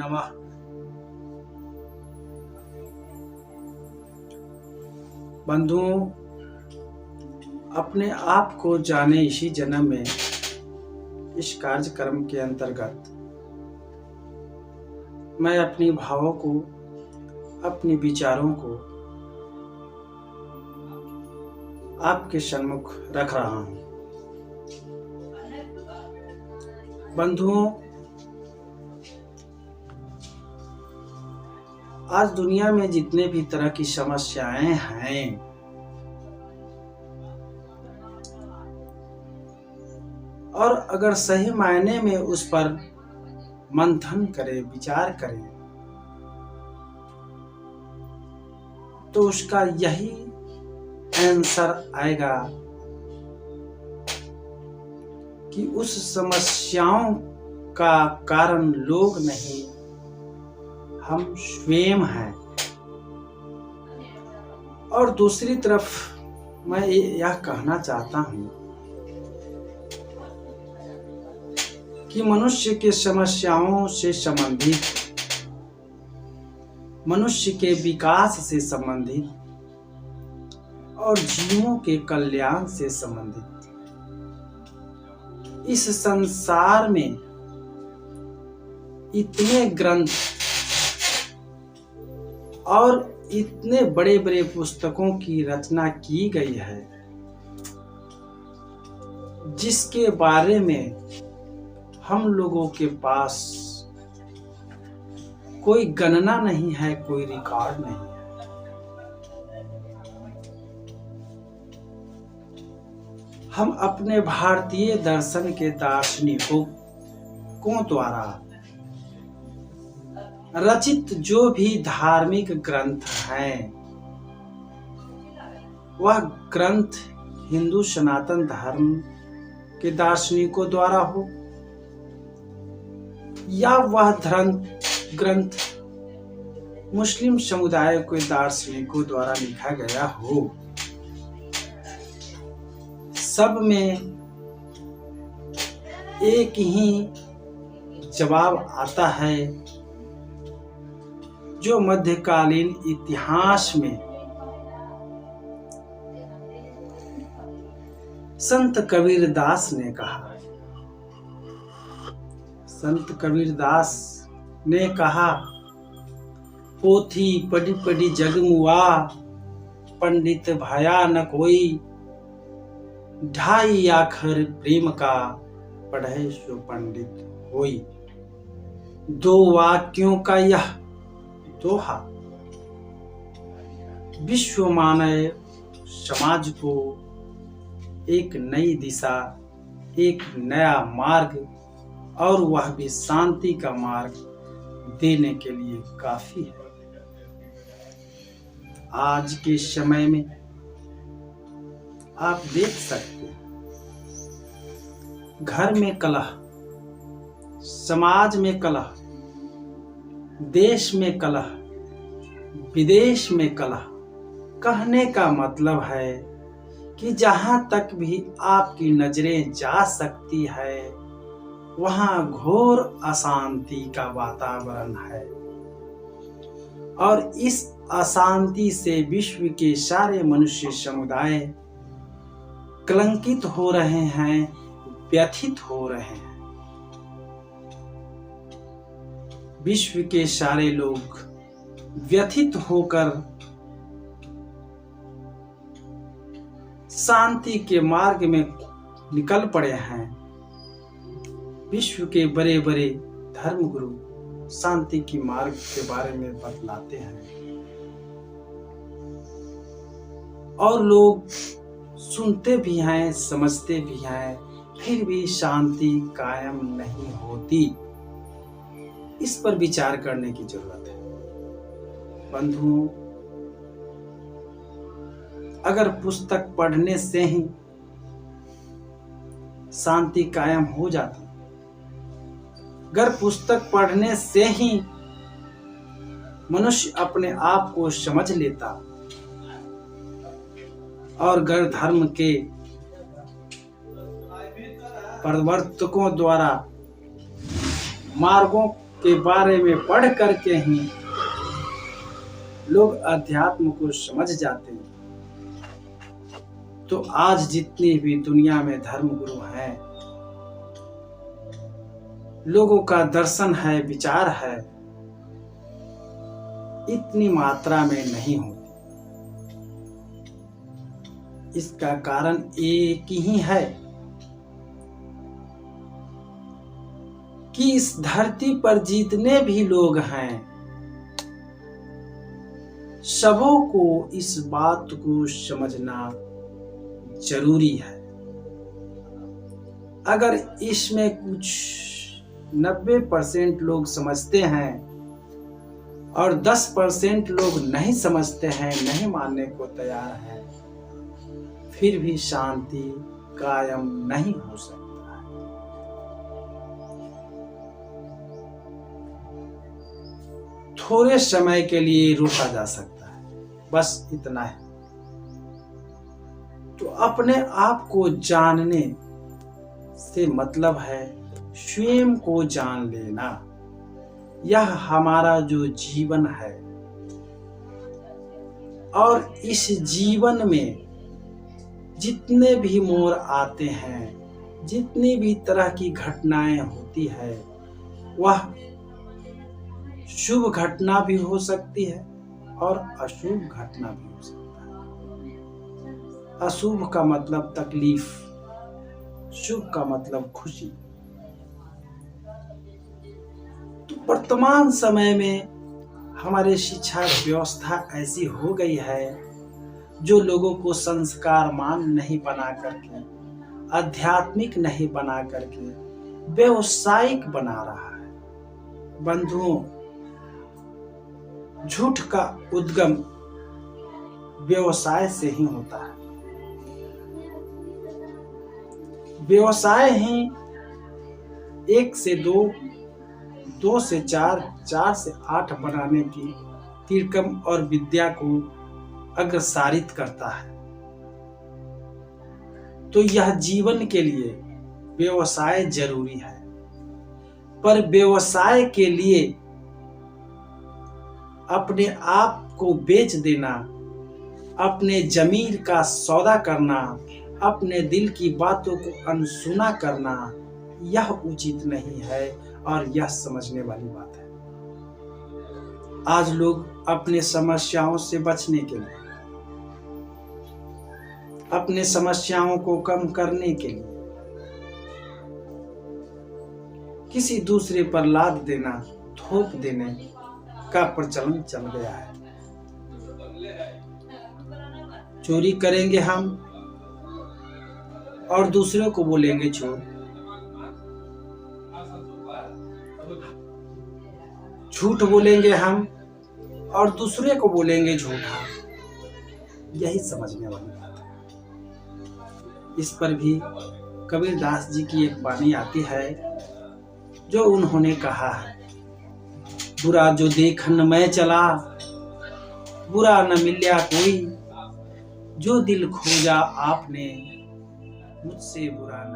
नमः। बंधुओं, अपने आप को जाने इसी जन्म में इस कार्यक्रम के अंतर्गत मैं अपनी भावों को, अपने विचारों को आपके सम्मुख रख रहा हूं। बंधुओं, आज दुनिया में जितने भी तरह की समस्याएं हैं, और अगर सही मायने में उस पर मंथन करें, विचार करें, तो उसका यही आंसर आएगा कि उस समस्याओं का कारण लोग नहीं, हम स्वयं हैं। और दूसरी तरफ मैं यह कहना चाहता हूं कि मनुष्य के समस्याओं से संबंधित, मनुष्य के विकास से संबंधित और जीवों के कल्याण से संबंधित इस संसार में इतने ग्रंथ और इतने बड़े बड़े पुस्तकों की रचना की गई है, जिसके बारे में हम लोगों के पास कोई गणना नहीं है, कोई रिकॉर्ड नहीं है। हम अपने भारतीय दर्शन के दार्शनिकों द्वारा रचित जो भी धार्मिक ग्रंथ हैं, वह ग्रंथ हिंदू सनातन धर्म के दार्शनिकों द्वारा हो या वह ग्रंथ मुस्लिम समुदाय के दार्शनिकों द्वारा लिखा गया हो, सब में एक ही जवाब आता है जो मध्यकालीन इतिहास में संत कबीरदास ने कहा। संत कबीरदास ने कहा, पोथी पढ़ी पढ़ी जग मुआ, पंडित भया न कोई, ढाई आखर प्रेम का, पढ़े सो पंडित होई। दो वाक्यों का यह दोहा विश्व मानव समाज को एक नई दिशा, एक नया मार्ग, और वह भी शांति का मार्ग देने के लिए काफी है। आज के समय में आप देख सकते हैं, घर में कलह, समाज में कलह, देश में कलह, विदेश में कलह। कहने का मतलब है कि जहां तक भी आपकी नजरें जा सकती है, वहां घोर अशांति का वातावरण है। और इस अशांति से विश्व के सारे मनुष्य समुदाय कलंकित हो रहे हैं, व्यथित हो रहे हैं। विश्व के सारे लोग व्यथित होकर शांति के मार्ग में निकल पड़े हैं। विश्व के बड़े बड़े धर्मगुरु शांति की मार्ग के बारे में बतलाते हैं, और लोग सुनते भी हैं, समझते भी हैं, फिर भी शांति कायम नहीं होती। इस पर विचार करने की जरूरत है। बंधुओं, अगर पुस्तक पढ़ने से ही शांति कायम हो जाती, अगर पुस्तक पढ़ने से ही मनुष्य अपने आप को समझ लेता, और अगर धर्म के प्रवर्तकों द्वारा मार्गों के बारे में पढ़ करके ही लोग अध्यात्म को समझ जाते हैं। तो आज जितनी भी दुनिया में धर्म गुरु हैं, लोगों का दर्शन है, विचार है, इतनी मात्रा में नहीं होती। इसका कारण एक ही है कि इस धरती पर जितने भी लोग हैं, सबों को इस बात को समझना जरूरी है। अगर इसमें कुछ 90% लोग समझते हैं और 10% लोग नहीं समझते हैं, नहीं मानने को तैयार हैं, फिर भी शांति कायम नहीं हो सकता है। थोड़े समय के लिए रोका जा सकता है, बस इतना है। तो अपने आप को जानने से मतलब है स्वयं को जान लेना। यह हमारा जो जीवन है, और इस जीवन में जितने भी मोड़ आते हैं, जितनी भी तरह की घटनाएं होती है, वह शुभ घटना भी हो सकती है और अशुभ घटना भी हो सकता है। अशुभ का मतलब तकलीफ, शुभ का मतलब खुशी। तो वर्तमान समय में हमारे शिक्षा व्यवस्था ऐसी हो गई है जो लोगों को संस्कारमान नहीं बना करके, आध्यात्मिक नहीं बना करके व्यावसायिक बना रहा है। बंधुओं, झूठ का उद्गम व्यवसाय से ही होता है। व्यवसाय ही 1 से 2, 2 से 4, 4 से 8 बनाने की तीर्कम और विद्या को अग्रसारित करता है। तो यह जीवन के लिए व्यवसाय जरूरी है, पर व्यवसाय के लिए अपने आप को बेच देना, अपने जमीर का सौदा करना, अपने दिल की बातों को अनसुना करना, यह उचित नहीं है और यह समझने वाली बात है। आज लोग अपने समस्याओं से बचने के लिए, अपने समस्याओं को कम करने के लिए किसी दूसरे पर लाद देना, थोप देने का प्रचलन चल गया है। चोरी करेंगे हम और दूसरों को बोलेंगे चोर, झूठ बोलेंगे हम और दूसरे को बोलेंगे झूठा। यही समझने वाली बात है। इस पर भी कबीरदास जी की एक वाणी आती है जो उन्होंने कहा है, बुरा जो देखन मैं चला, बुरा न मिल्या कोई, जो दिल खोजा आपने, मुझसे बुरा न